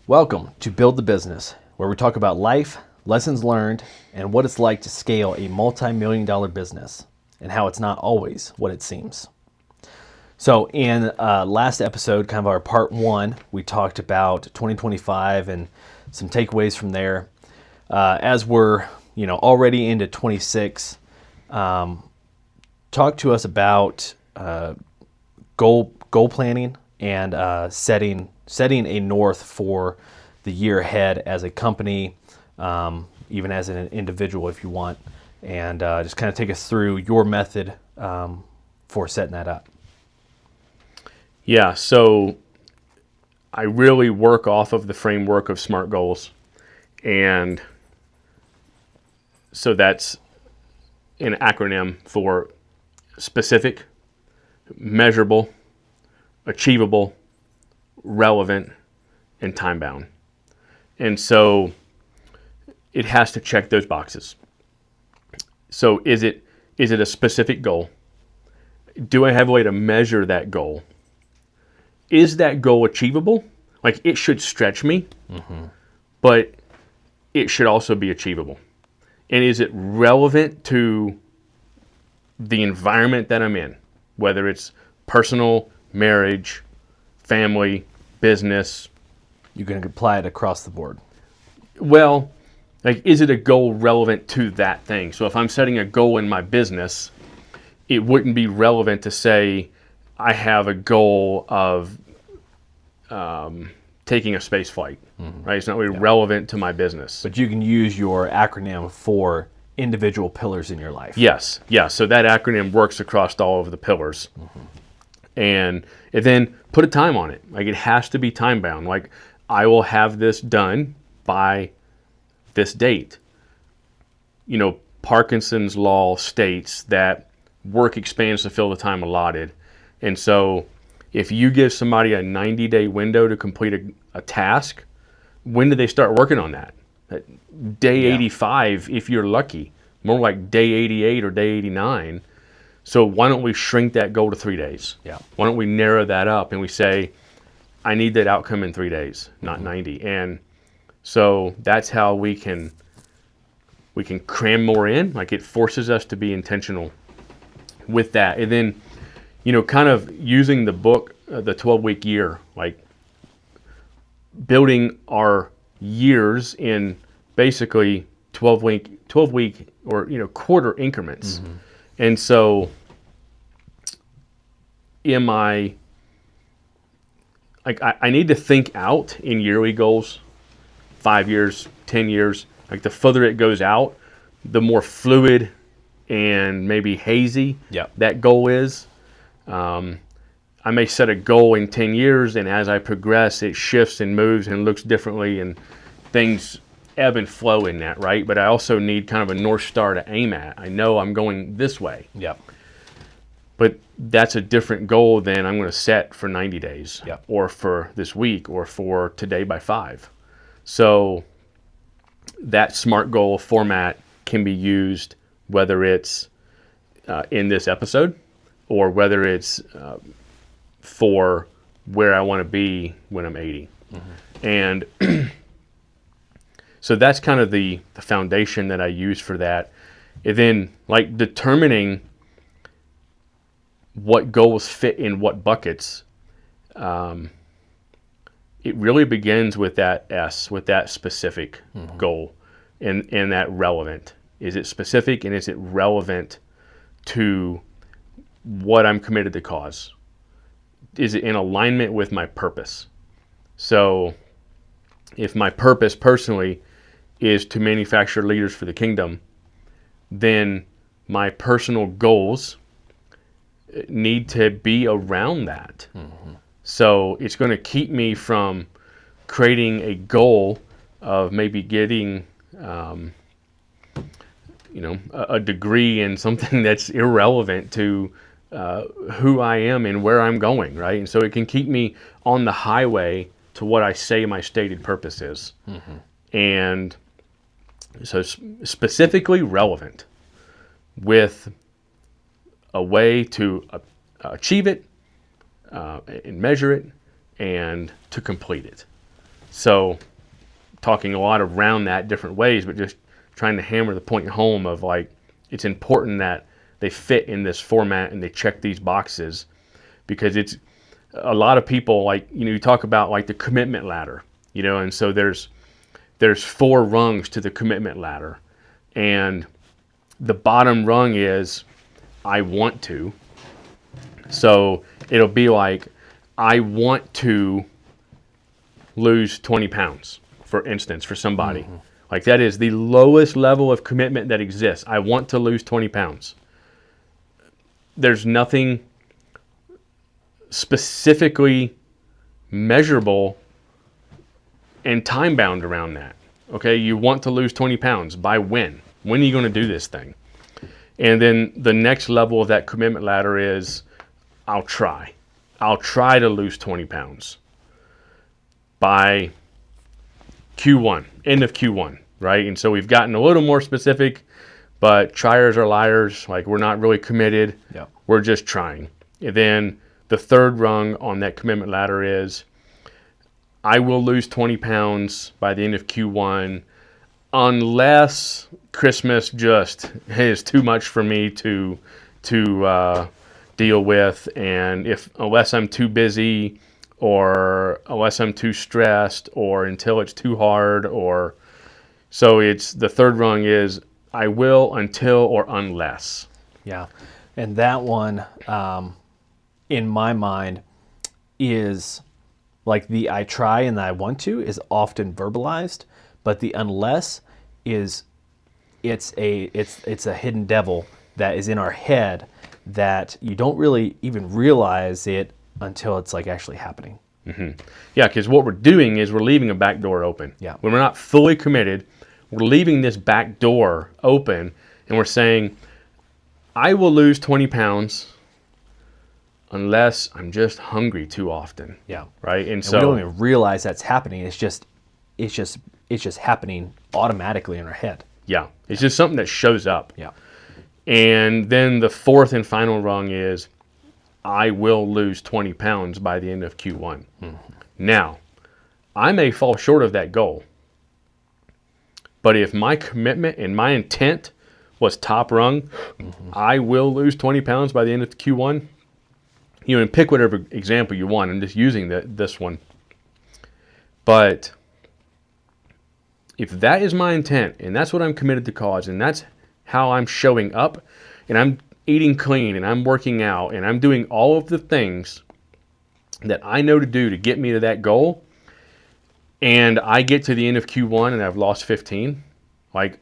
Welcome to Build the Business, where we talk about life, lessons learned, and what it's like to scale a multi-million-dollar business, and how it's not always what it seems. So in last episode, kind of our part one, we talked about 2025 and some takeaways from there. As we're already into 26, talk to us about goal planning and setting a north for the year ahead as a company, even as an individual if you want, and just kind of take us through your method for setting that up. Yeah, so I really work off of the framework of SMART goals. And so that's an acronym for specific, measurable, achievable, relevant, and time-bound. And so it has to check those boxes. So is it a specific goal? Do I have a way to measure that goal? Is that goal achievable? Like, it should stretch me, but it should also be achievable. And is it relevant to the environment that I'm in? Whether it's personal, marriage, family, business. You can apply it across the board. Well, like, is it a goal relevant to that thing? So if I'm setting a goal in my business, it wouldn't be relevant to say I have a goal of taking a space flight, right? It's not really relevant to my business. But you can use your acronym for individual pillars in your life. Yes. So that acronym works across all of the pillars. And then put a time on it. Like, it has to be time bound. Like, I will have this done by this date. Parkinson's law states that work expands to fill the time allotted. And so if you give somebody a 90-day window to complete a task, when do they start working on that? Day 85, if you're lucky. More like day 88 or day 89. So why don't we shrink that goal to 3 days? Yeah. Why don't we narrow that up and we say, I need that outcome in 3 days, not 90. And so that's how we can cram more in. Like, it forces us to be intentional with that. And then, kind of using the book, the 12-week year, like building our years in basically 12-week or, quarter increments. And so I need to think out in yearly goals, 5 years, 10 years. Like, the further it goes out, the more fluid and maybe hazy that goal is. I may set a goal in 10 years, and as I progress, it shifts and moves and looks differently, and things ebb and flow in that, right? But I also need kind of a North Star to aim at. I know I'm going this way. But that's a different goal than I'm going to set for 90 days or for this week or for today by 5. So that SMART goal format can be used whether it's in this episode or whether it's for where I want to be when I'm 80. And so that's kind of the foundation that I use for that. And then, like, determining what goals fit in what buckets, it really begins with that S, with that specific goal and that relevant. Is it specific, and is it relevant to what I'm committed to cause? Is it in alignment with my purpose? So if my purpose personally is to manufacture leaders for the kingdom, then my personal goals need to be around that. So it's going to keep me from creating a goal of maybe getting a degree in something that's irrelevant to who I am and where I'm going, right? And so it can keep me on the highway to what I say my stated purpose is. And so specifically relevant with a way to achieve it and measure it and to complete it. So talking a lot around that different ways, but just trying to hammer the point home of like, it's important that they fit in this format and they check these boxes, because it's a lot of people, like, you talk about like the commitment ladder, and so there's 4 rungs to the commitment ladder, and the bottom rung is I want to. So it'll be like, I want to lose 20 pounds, for instance, for somebody. Mm-hmm. Like, that is the lowest level of commitment that exists. I want to lose 20 pounds. There's nothing specifically measurable and time bound around that. Okay, you want to lose 20 pounds. By when? When are you going to do this thing? And then the next level of that commitment ladder is, I'll try. I'll try to lose 20 pounds by Q1, end of Q1, right? And so we've gotten a little more specific, but triers are liars. Like, we're not really committed. Yep. We're just trying. And then the third rung on that commitment ladder is, I will lose 20 pounds by the end of Q1 unless Christmas just is too much for me to deal with, and unless I'm too busy, or unless I'm too stressed, or until it's too hard, or so it's the third rung is I will, until, or unless. Yeah, and that one, in my mind, is like the I try and the I want to is often verbalized, but the unless is it's a hidden devil that is in our head that you don't really even realize it until it's like actually happening. Mm-hmm. Yeah, because what we're doing is we're leaving a back door open. Yeah. When we're not fully committed, we're leaving this back door open, and we're saying, I will lose 20 pounds unless I'm just hungry too often. Yeah. Right. And so we don't even realize that's happening. It's just happening automatically in our head. Yeah. It's just something that shows up. Yeah. And then the fourth and final rung is, I will lose 20 pounds by the end of Q1. Mm-hmm. Now, I may fall short of that goal, but if my commitment and my intent was top rung, mm-hmm. I will lose 20 pounds by the end of Q1. And pick whatever example you want. I'm just using this one. But if that is my intent, and that's what I'm committed to cause, and that's how I'm showing up, and I'm eating clean, and I'm working out, and I'm doing all of the things that I know to do to get me to that goal, and I get to the end of Q1 and I've lost 15, like,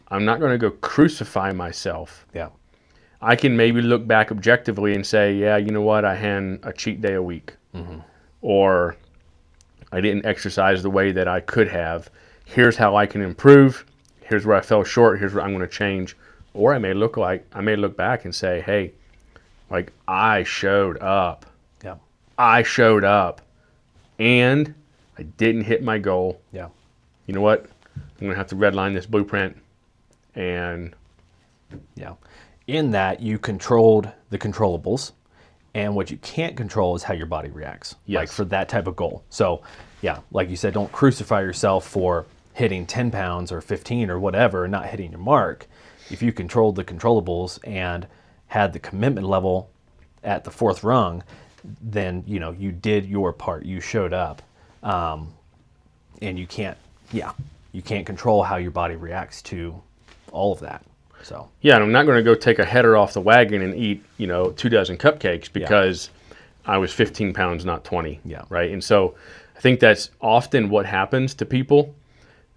I'm not going to go crucify myself. Yeah. I can maybe look back objectively and say, yeah, you know what, I had a cheat day a week. Mm-hmm. Or I didn't exercise the way that I could have. Here's how I can improve. Here's where I fell short. Here's where I'm going to change. Or I may look back and say, hey, like, I showed up. Yeah. I showed up and I didn't hit my goal. Yeah. You know what? I'm going to have to redline this blueprint. And yeah. In that, you controlled the controllables, and what you can't control is how your body reacts. Yes. Like for that type of goal. So, yeah, like you said, don't crucify yourself for hitting 10 pounds or 15 or whatever and not hitting your mark. If you controlled the controllables and had the commitment level at the fourth rung, then, you did your part. You showed up. And you can't control how your body reacts to all of that. So yeah, and I'm not going to go take a header off the wagon and eat, 2 dozen cupcakes because I was 15 pounds, not 20. Yeah. Right. And so I think that's often what happens to people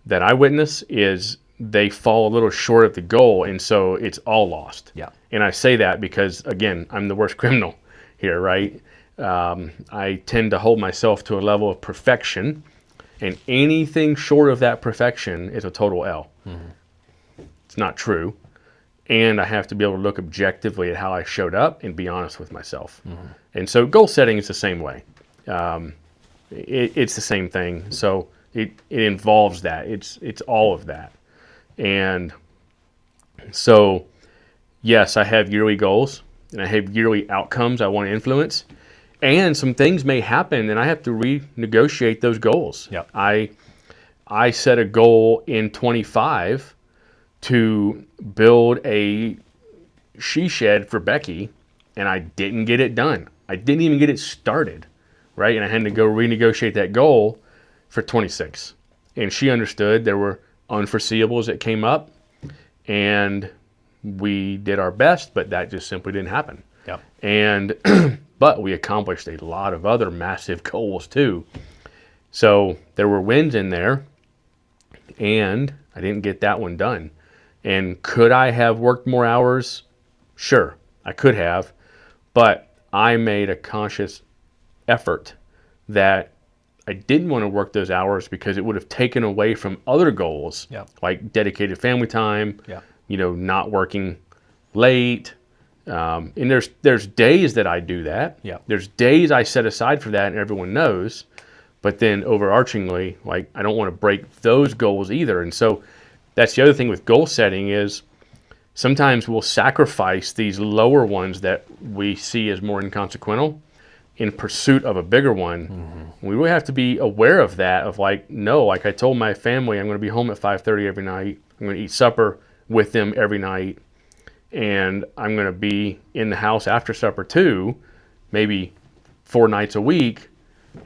that I witness is they fall a little short of the goal. And so it's all lost. Yeah. And I say that because, again, I'm the worst criminal here. Right. I tend to hold myself to a level of perfection, and anything short of that perfection is a total L. Mm-hmm. It's not true. And I have to be able to look objectively at how I showed up and be honest with myself. Mm-hmm. And so goal setting is the same way. It's the same thing. So it involves that. It's all of that. And so, yes, I have yearly goals and I have yearly outcomes I want to influence. And some things may happen, and I have to renegotiate those goals. Yep. I set a goal in 25 to build a she shed for Becky, and I didn't get it done. I didn't even get it started, right? And I had to go renegotiate that goal for 26. And she understood there were unforeseeables that came up, and we did our best, but that just simply didn't happen. Yep. And but we accomplished a lot of other massive goals too. So there were wins in there, and I didn't get that one done. And could I have worked more hours? Sure, I could have, but I made a conscious effort that I didn't want to work those hours because it would have taken away from other goals, like dedicated family time, not working late. And there's days that I do that. There's days I set aside for that, and everyone knows. But then overarchingly, like, I don't want to break those goals either. And so that's the other thing with goal setting is sometimes we'll sacrifice these lower ones that we see as more inconsequential in pursuit of a bigger one. Mm-hmm. We really have to be aware of that, of like, no, like I told my family, I'm going to be home at 5:30 every night. I'm going to eat supper with them every night. And I'm going to be in the house after supper too, maybe 4 nights a week.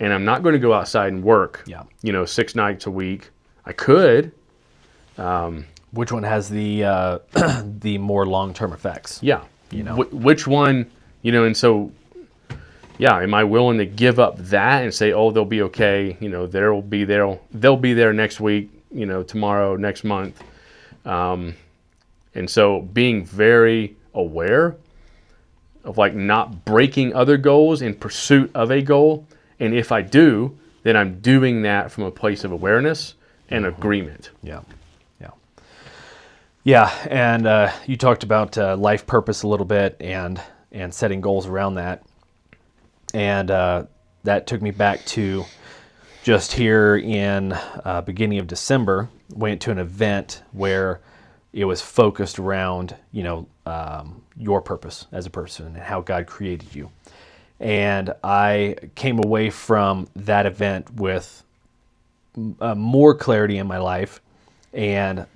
And I'm not going to go outside and work, 6 nights a week. I could. Which one has the the more long-term effects? Yeah. Which one, and so, am I willing to give up that and say, oh, they'll be okay. They'll be there next week, tomorrow, next month. And so being very aware of like not breaking other goals in pursuit of a goal. And if I do, then I'm doing that from a place of awareness and agreement. Yeah, and you talked about life purpose a little bit and setting goals around that. And that took me back to just here in beginning of December, went to an event where it was focused around, your purpose as a person and how God created you. And I came away from that event with more clarity in my life. And,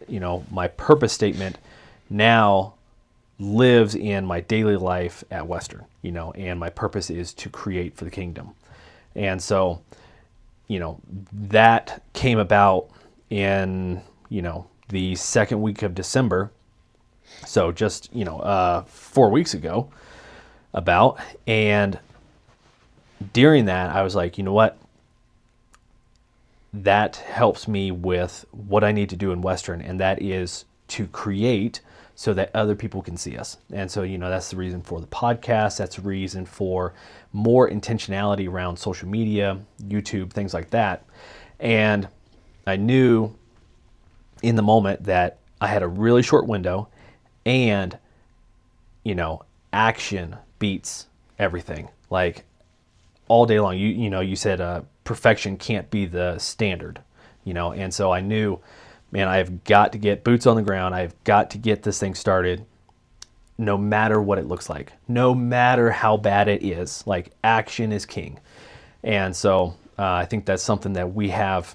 my purpose statement now lives in my daily life at Western, and my purpose is to create for the kingdom. And so, that came about in, the second week of December. So just, 4 weeks ago about. And during that, I was like, you know what? That helps me with what I need to do in Western, and that is to create so that other people can see us. And so, that's the reason for the podcast. That's the reason for more intentionality around social media, YouTube, things like that. And I knew in the moment that I had a really short window, and, action beats everything. Like all day long, you said perfection can't be the standard, and so I knew, man, I've got to get boots on the ground. I've got to get this thing started no matter what it looks like, no matter how bad it is. Like, action is king. And so I think that's something that we have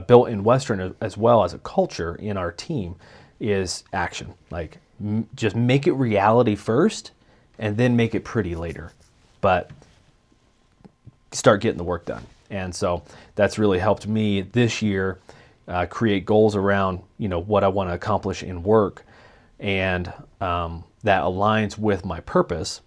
built in Western as well as a culture in our team is action. Like, just make it reality first and then make it pretty later. But start getting the work done. And so that's really helped me this year create goals around, what I want to accomplish in work. And that aligns with my purpose.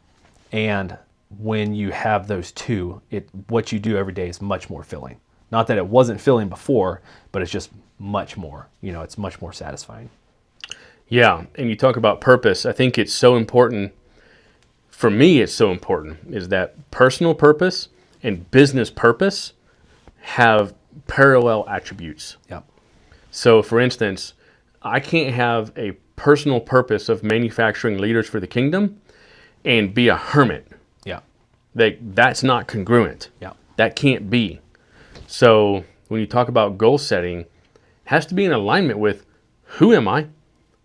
And when you have those two, what you do every day is much more filling. Not that it wasn't filling before, but it's just much more, it's much more satisfying. Yeah. And you talk about purpose. I think it's so important. For me, it's so important is that personal purpose and business purpose have parallel attributes. Yep. So, for instance, I can't have a personal purpose of manufacturing leaders for the kingdom and be a hermit. Yeah. That's not congruent. Yeah. That can't be. So, when you talk about goal setting, it has to be in alignment with who am I?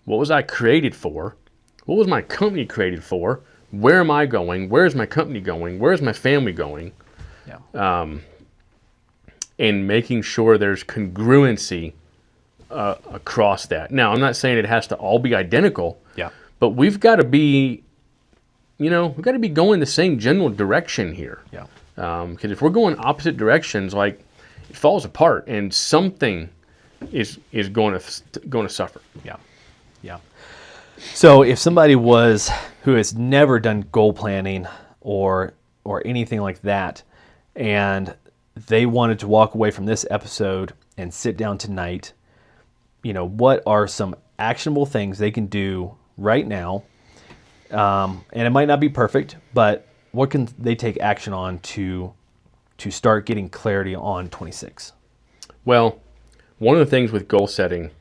What was I created for? What was my company created for? where am I going? Where's my company going? Where's my family going? Yeah. And making sure there's congruency across that. Now, I'm not saying it has to all be identical. Yeah. But we've got to be, we've got to be going the same general direction here. Yeah. Because if we're going opposite directions, like it falls apart, and something is going to suffer. Yeah. Yeah. So if somebody who has never done goal planning or anything like that, and they wanted to walk away from this episode and sit down tonight, what are some actionable things they can do right now? And it might not be perfect, but what can they take action on to start getting clarity on 26? Well, one of the things with goal setting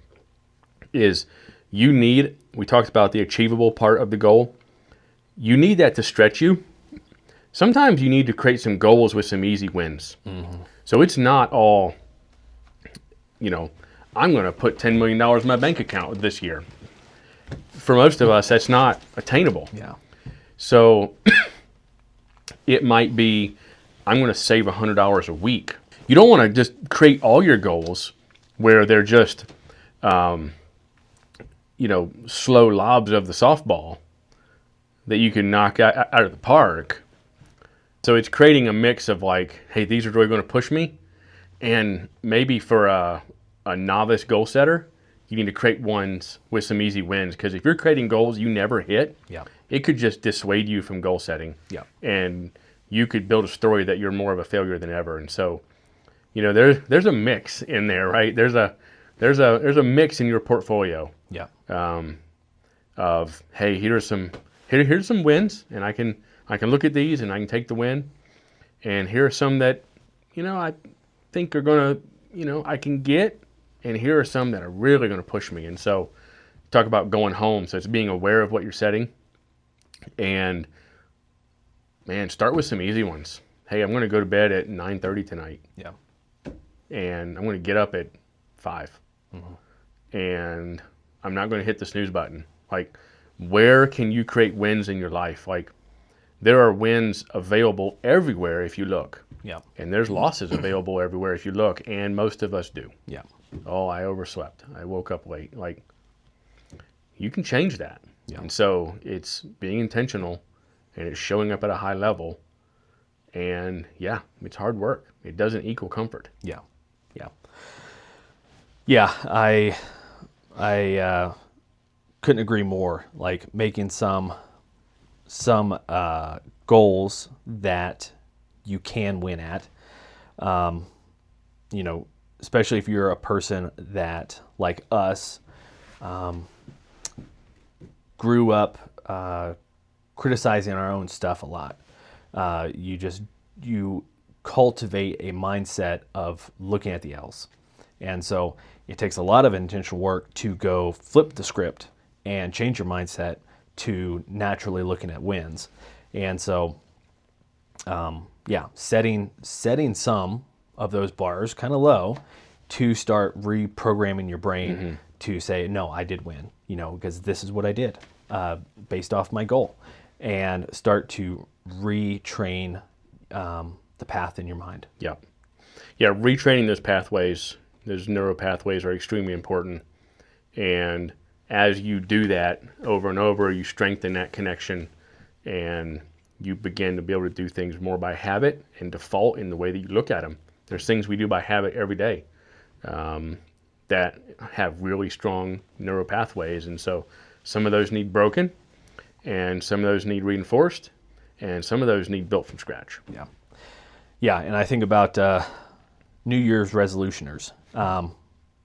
is we talked about the achievable part of the goal. You need that to stretch you. Sometimes you need to create some goals with some easy wins. Mm-hmm. So it's not all, I'm going to put $10 million in my bank account this year. For most of us, that's not attainable. Yeah. So it might be, I'm going to save $100 a week. You don't want to just create all your goals where they're just, slow lobs of the softball that you can knock out of the park. So it's creating a mix of like, hey, these are really going to push me. And maybe for a novice goal setter, you need to create ones with some easy wins. Because if you're creating goals you never hit, it could just dissuade you from goal setting. Yeah. And you could build a story that you're more of a failure than ever. And so, there's a mix in there, right? There's a mix in your portfolio. Yeah. Of, hey, here's some wins, and I can look at these and I can take the win. And here are some that, I think are gonna, I can get, and here are some that are really gonna push me. And so, talk about going home. So it's being aware of what you're setting, and man, start with some easy ones. Hey, I'm gonna go to bed at 9:30 tonight. Yeah. And I'm gonna get up at 5. Mm-hmm. And I'm not gonna hit the snooze button. Like, where can you create wins in your life? Like, there are wins available everywhere if you look. Yeah. And there's losses available everywhere if you look, and most of us do. Yeah. Oh, I overslept. I woke up late. Like, you can change that. Yeah. And so it's being intentional, and it's showing up at a high level. And yeah, it's hard work. It doesn't equal comfort. Yeah. Yeah. Yeah. I couldn't agree more. Like making some goals that you can win at. Especially if you're a person that, like us, grew up criticizing our own stuff a lot. You cultivate a mindset of looking at the L's. And so it takes a lot of intentional work to go flip the script and change your mindset to naturally looking at wins. And so, setting some of those bars kind of low to start reprogramming your brain to say, no, I did win, because this is what I did based off my goal, and start to retrain the path in your mind. Yeah. Yeah, retraining those pathways, those neural pathways are extremely important. And as you do that over and over, you strengthen that connection, and you begin to be able to do things more by habit and default in the way that you look at them. There's things we do by habit every day that have really strong neural pathways. And so some of those need broken, and some of those need reinforced, and some of those need built from scratch. Yeah. Yeah, and I think about New Year's resolutioners.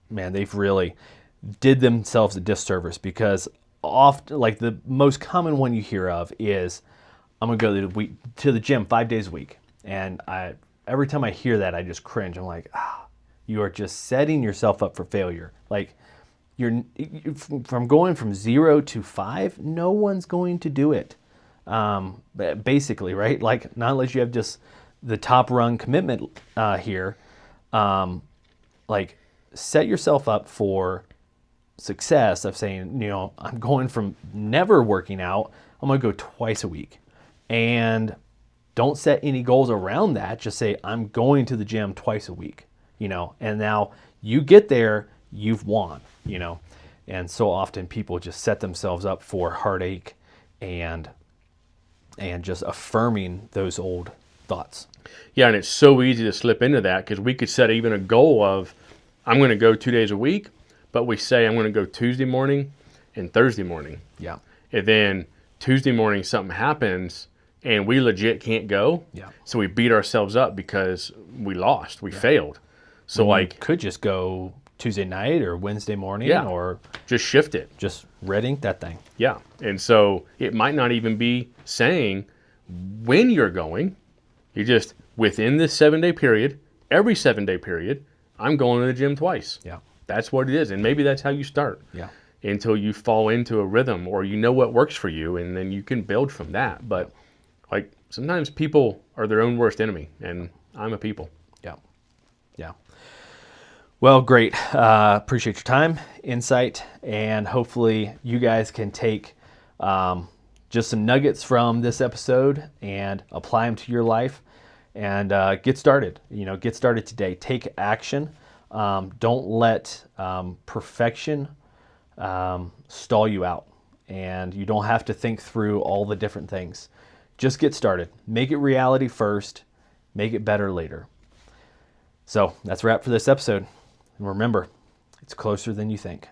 Man, they've really did themselves a disservice, because often, like the most common one you hear of is, I'm going to go to the gym 5 days a week. And every time I hear that, I just cringe. I'm like, you are just setting yourself up for failure. Like, from going from 0 to 5, no one's going to do it. Basically, right? Like, not unless you have just the top rung commitment here. Like, set yourself up for success of saying, I'm going from never working out I'm going to go twice a week. And don't set any goals around that. Just say, I'm going to the gym twice a week, and now you get there, you've won, And so often people just set themselves up for heartache and just affirming those old thoughts. Yeah, and it's so easy to slip into that because we could set even a goal of, I'm going to go 2 days a week, but we say I'm going to go Tuesday morning and Thursday morning. Yeah. And then Tuesday morning something happens and we legit can't go. Yeah. So we beat ourselves up because we lost, we failed. So you could just go Tuesday night or Wednesday morning, or just shift it. Just red ink that thing. Yeah. And so it might not even be saying when you're going. You just, within this 7-day period, every 7-day period, I'm going to the gym twice. Yeah. That's what it is. And maybe that's how you start. Yeah. Until you fall into a rhythm or you know what works for you, and then you can build from that. But sometimes people are their own worst enemy, and I'm a people. Yeah. Yeah. Well, great. Appreciate your time, insight, and hopefully you guys can take just some nuggets from this episode and apply them to your life and get started. Get started today. Take action. Don't let perfection stall you out. And you don't have to think through all the different things. Just get started. Make it reality first. Make it better later. So that's a wrap for this episode. And remember, it's closer than you think.